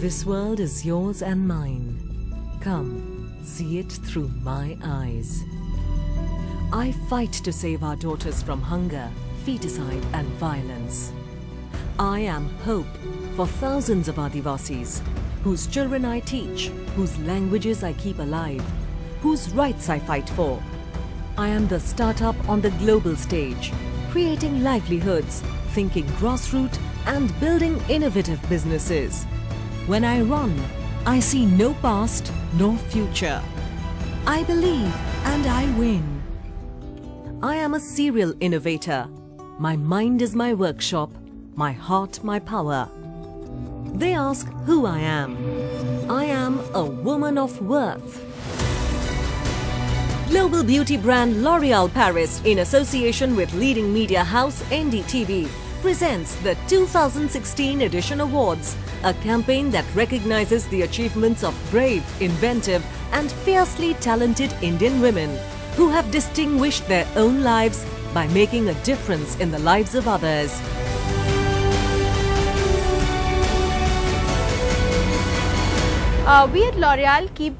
This world is yours and mine. Come, see it through my eyes. I fight to save our daughters from hunger, feticide and violence. I am hope for thousands of Adivasis, whose children I teach, whose languages I keep alive, whose rights I fight for. I am the startup on the global stage, creating livelihoods, thinking grassroots and building innovative businesses. When I run, I see no past nor future. I believe and I win. I am a serial innovator. My mind is my workshop, my heart my power. They ask who I am. I am a woman of worth. Global beauty brand L'Oréal Paris, in association with leading media house NDTV, presents the 2016 Edition Awards, a campaign that recognizes the achievements of brave, inventive and fiercely talented Indian women who have distinguished their own lives by making a difference in the lives of others. We at L'Oréal keep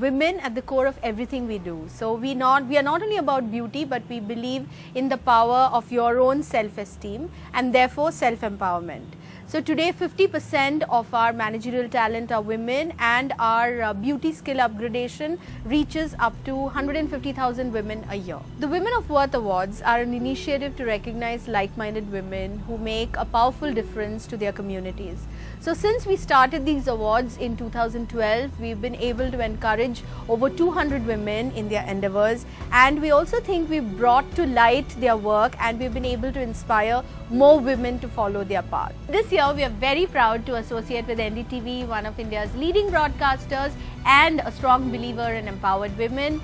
women at the core of everything we do. So we are not only about beauty, but we believe in the power of your own self-esteem and therefore self-empowerment. So today 50% of our managerial talent are women, and our beauty skill upgradation reaches up to 150,000 women a year. The Women of Worth Awards are an initiative to recognize like-minded women who make a powerful difference to their communities. So since we started these awards in 2012, we've been able to encourage over 200 women in their endeavors, and we also think we've brought to light their work and we've been able to inspire more women to follow their path. This year we are very proud to associate with NDTV, one of India's leading broadcasters and a strong believer in empowered women.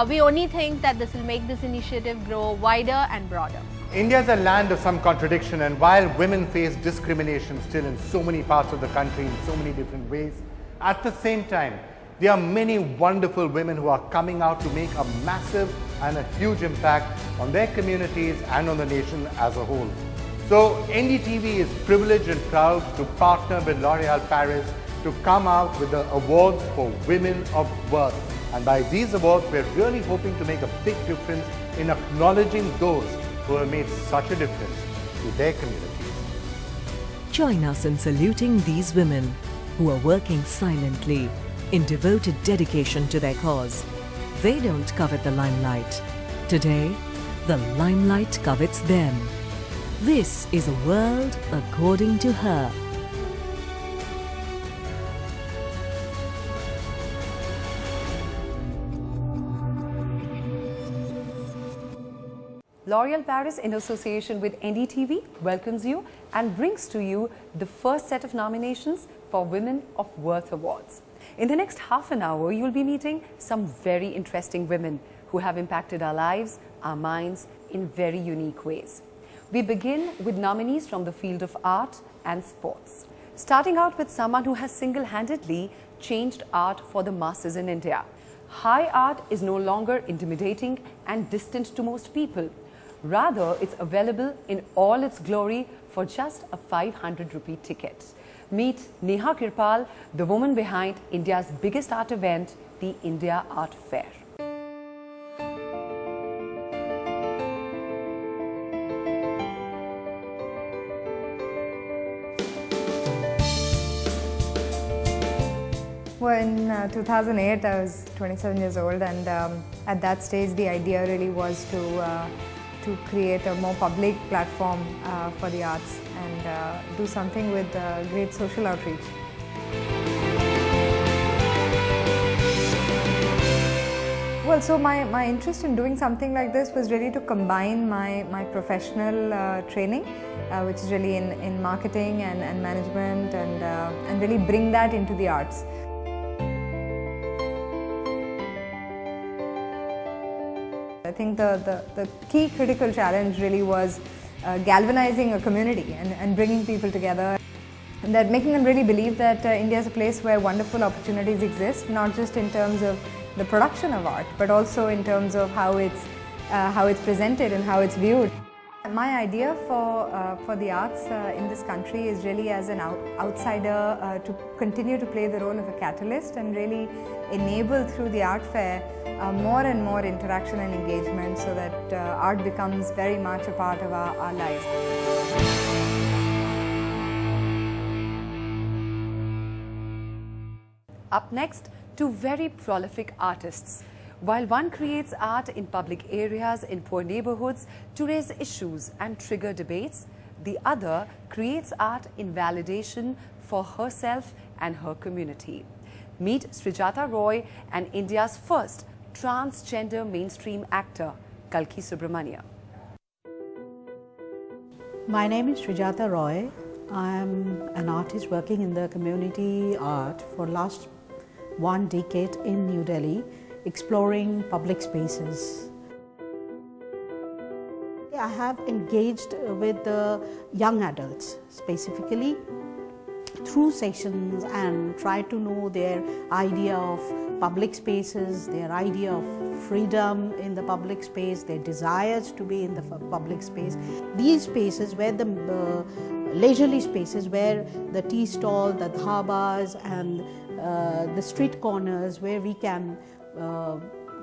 We only think that this will make this initiative grow wider and broader. India is a land of some contradiction, and while women face discrimination still in so many parts of the country in so many different ways, at the same time, there are many wonderful women who are coming out to make a massive and a huge impact on their communities and on the nation as a whole. So NDTV is privileged and proud to partner with L'Oréal Paris to come out with the awards for Women of Worth. And by these awards, we're really hoping to make a big difference in acknowledging those who have made such a difference to their communities. Join us in saluting these women who are working silently in devoted dedication to their cause. They don't covet the limelight. Today, the limelight covets them. This is a world according to her. L'Oréal Paris, in association with NDTV, welcomes you and brings to you the first set of nominations for Women of Worth Awards. In the next half an hour, you'll be meeting some very interesting women who have impacted our lives, our minds in very unique ways. We begin with nominees from the field of art and sports. Starting out with someone who has single-handedly changed art for the masses in India. High art is no longer intimidating and distant to most people. Rather, it's available in all its glory for just a 500 rupee ticket. Meet Neha Kirpal, the woman behind India's biggest art event, the India Art Fair. Well, in 2008, I was 27 years old, and at that stage, the idea really was to create a more public platform for the arts and do something with great social outreach. Well, so my interest in doing something like this was really to combine my professional training, which is really in marketing and management, and really bring that into the arts. I think the key critical challenge really was galvanizing a community and bringing people together, and that making them really believe that India is a place where wonderful opportunities exist, not just in terms of the production of art, but also in terms of how it's presented and how it's viewed. My idea for the arts in this country is really as an outsider to continue to play the role of a catalyst and really enable through the art fair more and more interaction and engagement so that art becomes very much a part of our lives. Up next, two very prolific artists. While one creates art in public areas in poor neighborhoods to raise issues and trigger debates, the other creates art in validation for herself and her community. Meet Srijata Roy and India's first transgender mainstream actor, Kalki Subramania. My name is Srijata Roy. I am an artist working in the community art for last 1 decade in New Delhi, exploring public spaces. I have engaged with the young adults specifically through sessions and try to know their idea of public spaces, their idea of freedom in the public space, their desires to be in the public space. These spaces where the leisurely spaces where the tea stall, the dhabas and the street corners where we can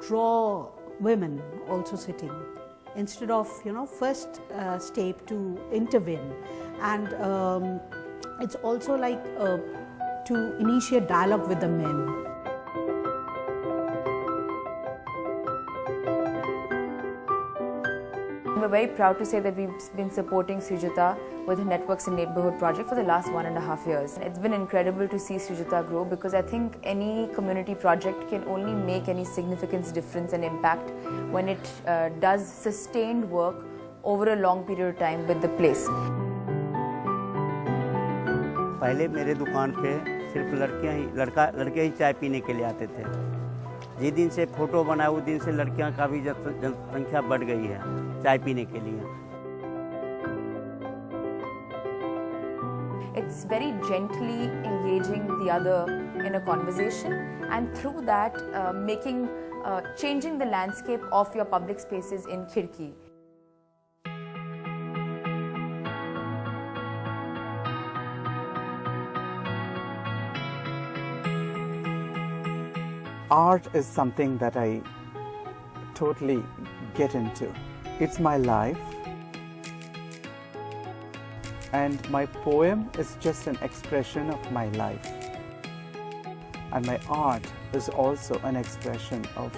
draw women also sitting instead of first step to intervene, and it's also like to initiate dialogue with the men. We're very proud to say that we've been supporting Srijata with the Networks in Neighborhood project for the last 1.5 years. It's been incredible to see Srijata grow because I think any community project can only make any significant difference and impact when it does sustained work over a long period of time with the place. पहले मेरे दुकान पे सिर्फ लड़के ही चाय पीने के लिए आते थे। जिस दिन से फोटो बनाया उस दिन से लड़कियां का भी जनसंख्या बढ़ गई है चाय पीने के लिए। It's very gently engaging the other in a conversation, and through that changing the landscape of your public spaces in Khirki. Art is something that I totally get into. It's my life, and my poem is just an expression of my life, and my art is also an expression of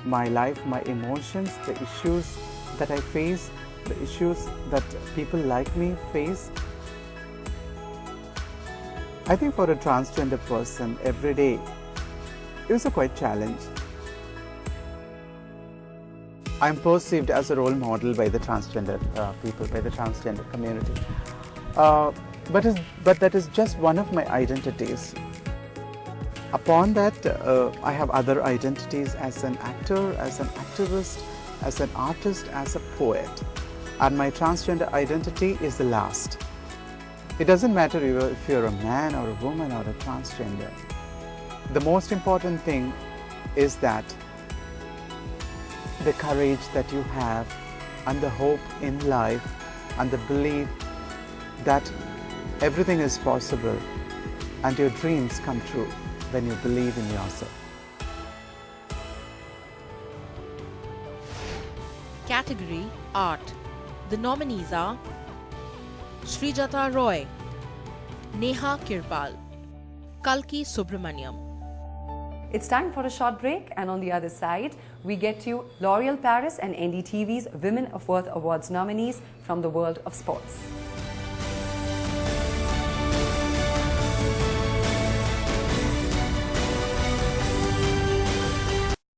my life, my emotions, the issues that I face, the issues that people like me face. I think for a transgender person, every day is a quite challenge. I'm perceived as a role model by the transgender people, by the transgender community. But that is just one of my identities. Upon that, I have other identities as an actor, as an activist, as an artist, as a poet. And my transgender identity is the last. It doesn't matter if you're a man or a woman or a transgender. The most important thing is that the courage that you have and the hope in life and the belief that everything is possible and your dreams come true when you believe in yourself. Category Art. The nominees are Srijata Roy, Neha Kirpal, Kalki Subramaniam. It's time for a short break, and on the other side, we get you L'Oreal Paris and NDTV's Women of Worth Awards nominees from the world of sports.